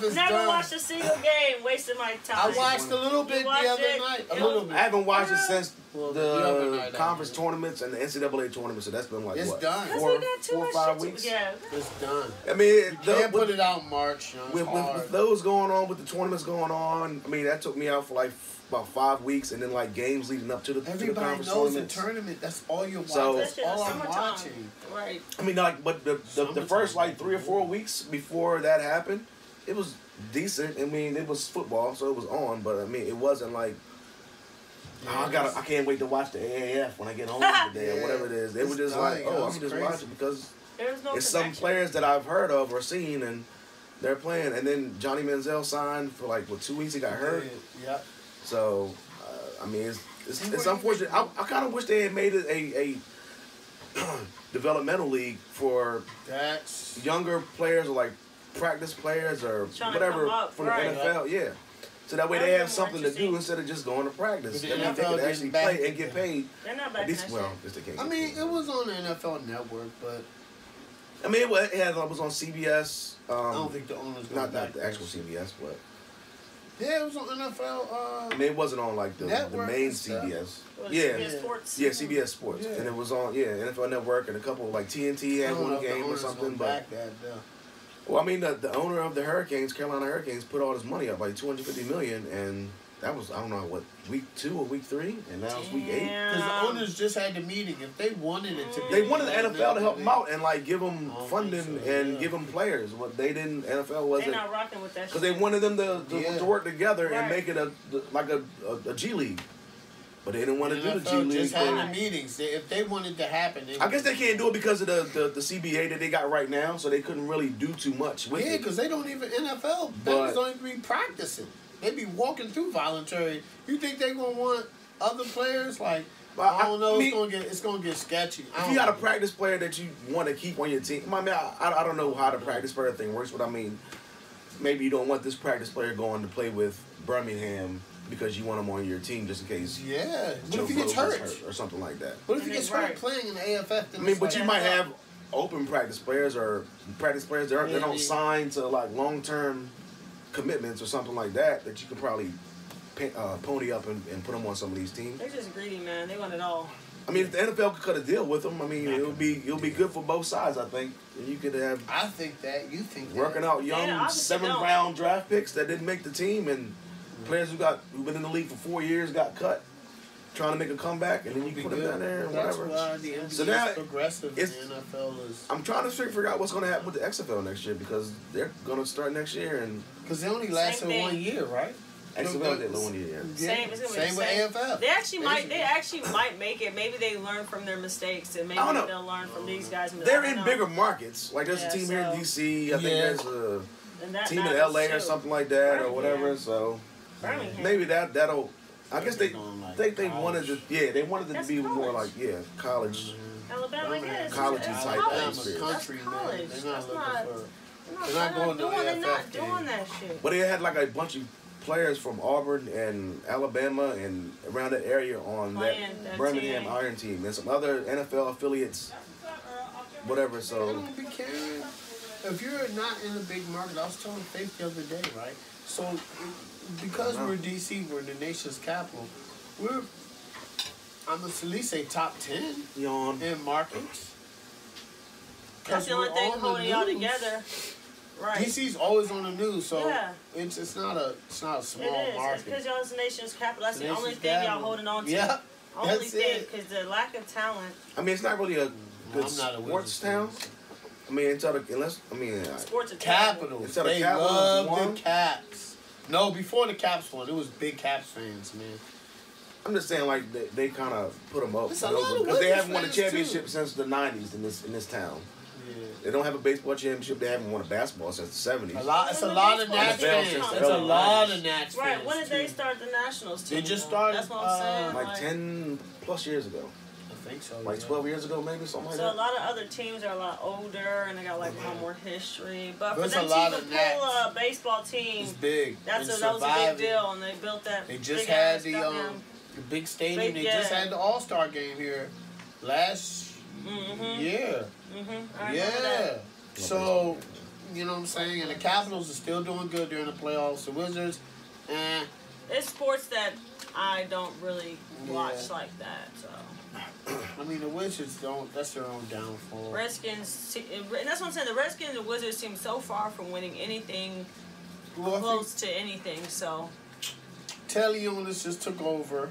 stuff is Never done. watched a single game. Wasted my time. I watched a little bit the other night. A little bit. I haven't watched it since Well, the night, conference tournaments and the NCAA tournament, so that's been like, It's what? done. 'Cause we got too 4 or much 5 shit weeks? Yeah. It's done. I mean, You can't put it out in March. You know, it's hard. with those going on, with the tournaments going on, I mean, that took me out for like about 5 weeks, and then like games leading up to the Everybody conference knows tournaments. the tournament. That's all you're watching. So- That's all I'm watching. Right. I mean, like, but the first like 3 or 4 weeks before that happened, it was decent. I mean, it was football, so it was on, but I mean, it wasn't like, oh, I can't wait to watch the AAF when I get home today or whatever it is. They were just like, oh, I can just watch it because There's no it's some connection. players that I've heard of or seen, and they're playing. And then Johnny Manziel signed for like 2 weeks. He got hurt, Yep. so I mean, it's unfortunate. I kind of wish they had made it a developmental league for That's younger players or like practice players or Trying to whatever come up, from right. the NFL. Yeah. So that way That they would have be something more to do interesting. instead of just going to practice. But the That means they NFL could getting actually back play and in get there. paid. They're not At back in least, that well, shit. just they can't I get mean, paid. it was on the NFL Network, but I mean, it was on CBS. I don't think the owners go Not back the actual CBS, but Yeah, it was on NFL. I mean, it wasn't on like the Network main and stuff. CBS. Was Yeah. CBS Sports. Yeah, CBS Sports, Yeah. and it was on NFL Network and a couple like TNT I had don't know one if the game or owners something. gonna But back that, though. well, I mean, the owner of the Hurricanes, Carolina Hurricanes, put all his money up like $250 million, and that was I don't know what week 2 or week 3, and now it's week 8. Because the owners just had the meeting. If they wanted it to be, They wanted the NFL to help them out and like give them I don't funding think so, and yeah. give them players. What they didn't, NFL They're wasn't, not rocking with that because shit. they wanted them Yeah. to work together and Right. make it a G League. But they didn't want to The do the G NFL League just had thing. the meetings. If they wanted to happen, I guess they can't do it because of the CBA that they got right now, so they couldn't really do too much with Yeah, it. because they don't even NFL. Players don't even be practicing. They be walking through voluntary. You think they gonna want other players? Like I don't know. I mean, it's gonna get sketchy. If you got a practice player that you want to keep on your team, I mean, I don't know how the practice player thing works, but I mean, maybe you don't want this practice player going to play with Birmingham because you want him on your team just in case. Yeah. What Joe if he gets Burrow hurt? or something like that? What if he And gets they- hurt right. playing in the AFF? I mean, but you might have open practice players or practice players that Yeah, don't yeah. sign to like long-term commitments or something like that you could probably pony up and put them on some of these teams. They're just greedy, man. They want it all. I mean, if the NFL could cut a deal with them, I mean, it'll be good for both sides. I think, and you could have I think that. You think working that. out young Yeah, obviously 7th don't. round draft picks that didn't make the team, and players who've been in the league for 4 years got cut, trying to make a comeback, and then you Be put them good. down there and That's whatever. why the NBA So now is progressive. it's- and the NFL is I'm trying to figure out what's going to happen with the XFL next year because they're going to start next year, and because they only lasted thing. 1 year, right? XFL did 1 year. Same, it's gonna be Same the with same. AFL. They actually Basically. might make it. Maybe they learn from their mistakes, and maybe I don't know. they'll learn from these guys. They're I don't in know. bigger markets. Like there's Yeah, a team here in so- DC. I think Yeah. there's a And that team in matters, LA or too. something like that or Birmingham. whatever. So Birmingham. maybe that'll. I guess they Going like they college. wanted to they wanted it to That's be more college. like college. Alabama, yeah, it's College-y it's type college. atmosphere. That's Country, man. college. They're not That's looking not. for. They're not going to doing. They're not AFF doing game. that shit. But they had like a bunch of players from Auburn and Alabama and around that area on Playing that that Birmingham team. Iron team and some other NFL affiliates, whatever. I So don't be caring. If you're not in a big market, I was telling Faith the other day, right? So, because we're DC, we're the nation's capital, I'm at least say top 10 yawn. in markets. That's the only we're thing on the holding y'all news. together. Right. DC's always on the news, so Yeah. it's not a small It is. It's market. because y'all's the nation's capital. That's the Nation's only thing y'all capital. holding on to. Yeah, Only that's thing, it. because the lack of talent. I mean, it's not really a good I'm not a sports Wizards town. fan. I mean, Sports are terrible. Capitals, Instead of they Capitals love won? the Caps. No, before the Caps won, it was big Caps fans, man. I'm just saying, like they kind of put them up It's a lot of because they Wizards haven't won a fans, championship too. since the '90s in this town. Yeah. They don't have a baseball championship. They haven't won a basketball since the '70s. It's a lot of Nats NFL fans. since It's a early lot 90s. of Nats fans. Right. When did they too. start the Nationals team? They just though? started, That's what I'm saying. Like 10 plus years ago, I think so. like yeah. 12 years ago, maybe something like So a that. lot of other teams are a lot older and they got like a lot more history. But for There's them a lot to of pull Nats. a baseball team, It's big. that was a big surviving. deal, and they built that. They just big had ass the goddamn- big stadium. Big- They yeah. just had the All-Star game here last year. I remember Yeah. that. So You know what I'm saying? And the Capitals are still doing good during the playoffs. The Wizards, It's sports that I don't really watch like that. So. I mean, the Wizards don't. That's their own downfall. Redskins, and that's what I'm saying. The Redskins and Wizards seem so far from winning anything close to anything. So. Teleonis just took over.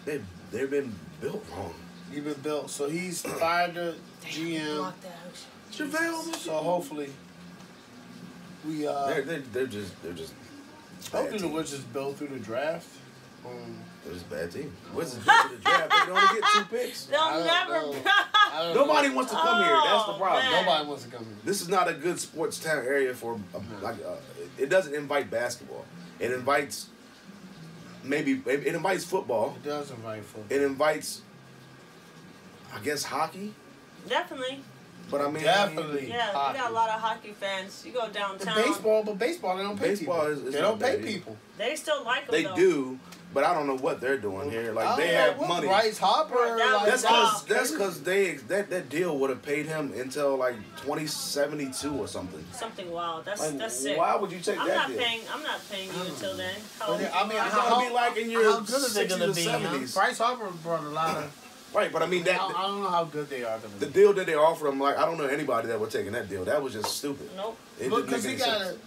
They've been built wrong. You've been built. So he's fired the GM. So hopefully we they're just hopefully the Wizards built through the draft. It was a bad team. Wizards built through the draft. They can only get 2 picks. They'll never. Nobody wants to come here. That's the problem. Man. Nobody wants to come here. This is not a good sports town area for it doesn't invite basketball. It invites it invites football. It does invite football. It invites, I guess, hockey. Definitely. But I mean, definitely. Yeah, hockey. we got a lot of hockey fans. You go downtown. Baseball they don't pay baseball people. They don't pay people. They still like them. They though. do, but I don't know what they're doing here. Like they have money. Bryce Harper. That's because that deal would have paid him until like 2072 or something. Something wild. That's sick. Why would you take that deal? I'm not paying you until then. I mean, how be like in your how good are they 60s gonna or be? 70s? Bryce Harper brought a lot of. Right, but I mean that. I don't know how good they are. The deal that they offered him, like I don't know anybody that would taking that deal. That was just stupid. Nope. Because he got it.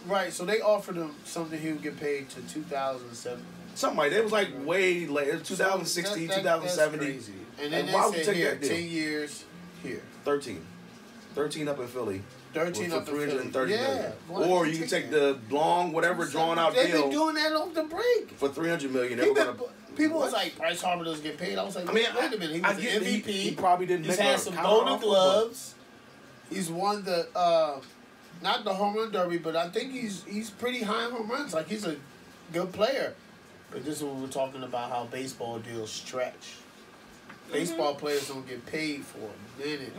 Right, so they offered him something he would get paid to 2007. Something like that. It was like way later. It was 2016, 2070. That's crazy. And then why they would you said take here, that deal? 10 years here. 13 up in Philly. 13 up in Philly. 330 million. Why Or would you can take take that? the long, whatever drawn out They've been deal doing that off the break. for 300 million. They were gonna, People was like, Bryce Harper doesn't get paid. I was like, I mean, wait a minute. He was an MVP. He probably didn't He's make had a some counter Golden offer, Gloves. He's won the not the home run derby, but I think he's pretty high in home runs. Like he's a good player. But this is what we're talking about, how baseball deals stretch. Baseball players don't get paid for a minute.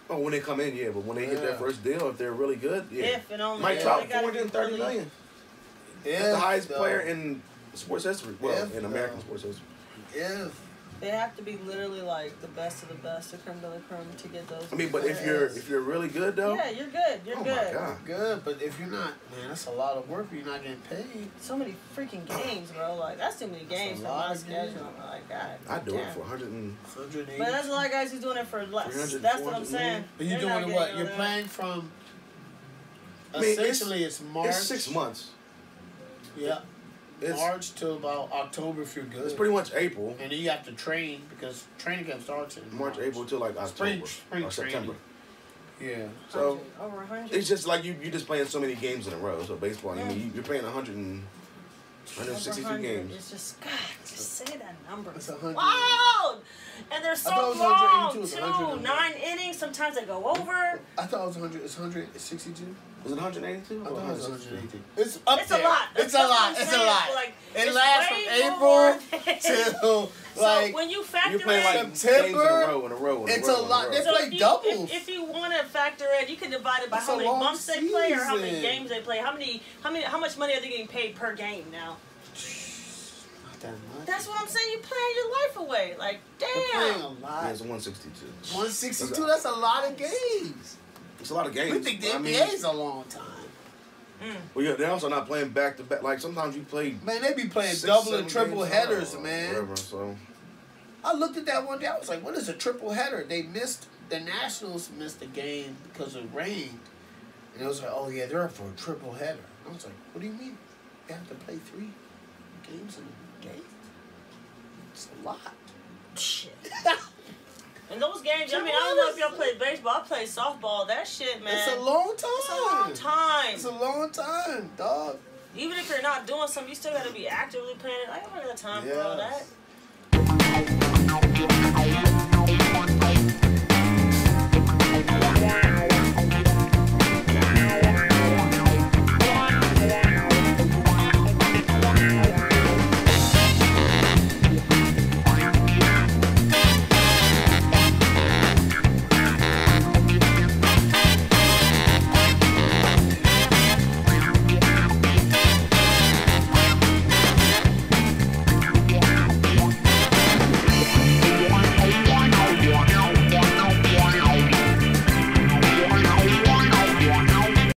Oh, when they come in, yeah, but when they get their first deal, if they're really good, yeah. If and only. Might drop 430 million. If, That's the highest player in sports history. Well, If, in American sports history. If. They have to be literally like the best of the best, the creme de la creme, to get those. I mean, but if you're really good though. Yeah, you're good. You're good. Oh my God. Good, but if you're not, man, that's a lot of work. You're not getting paid. So many freaking games, bro. Like that's too many games for my schedule. Like God. I do it damn. for 180. But there's a lot of guys who's doing it for less. 300, That's what I'm 400 saying. But you're They're not doing what? getting You're all playing from. I mean, Essentially, it's March. It's 6 months. Yeah. It's March till about October if you're good. It's pretty much April. And then you have to train because training camp starts in March, April till like October spring or September. training. Yeah. So over 100. it's just like you're just playing so many games in a row. So baseball, I mean, you're playing 162 100. games. It's just God, just say that number. It's 100. Wow! And they're so I thought it was long 182, it's too. 100. 9 innings. Sometimes they go over. I thought it was 100. It's 162. Was it 182? I thought it was 162? 182. It's up It's there. a lot. It's That's a what lot. I'm It's a saying. lot. Like, It it's lasts from way more April to So like. when you factor You're playing like in, games in a row, in a row, in a It's row. a lot. They so play if you, doubles. If you want to factor in, you can divide it by It's how a many long months they play or how many season. games they play. How much money are they getting paid per game now? Not that much. That's what I'm saying. You're playing your life away. Like, They're playing damn. a Yeah, lot. it's 162. 162. That's a lot of games. It's a lot of games. We think the I mean, NBA is a long time. well, yeah, they're also not playing back to back. Like sometimes you play Man, they be playing 6, double 7 and triple games in a row headers, or man. Whatever, so I looked at that one day. I was like, what is a triple header? They missed, the Nationals missed the game because it rained. And it was like, oh, yeah, they're up for a triple header. I was like, what do you mean? They have to play 3 games in a game? It's a lot. Shit. And those games, I mean, I don't know if y'all play baseball. I play softball. That shit, man. It's a long time. It's a long time. It's a long time, dog. Even if you're not doing something, you still got to be actively playing it. I don't got time for all Yes. that.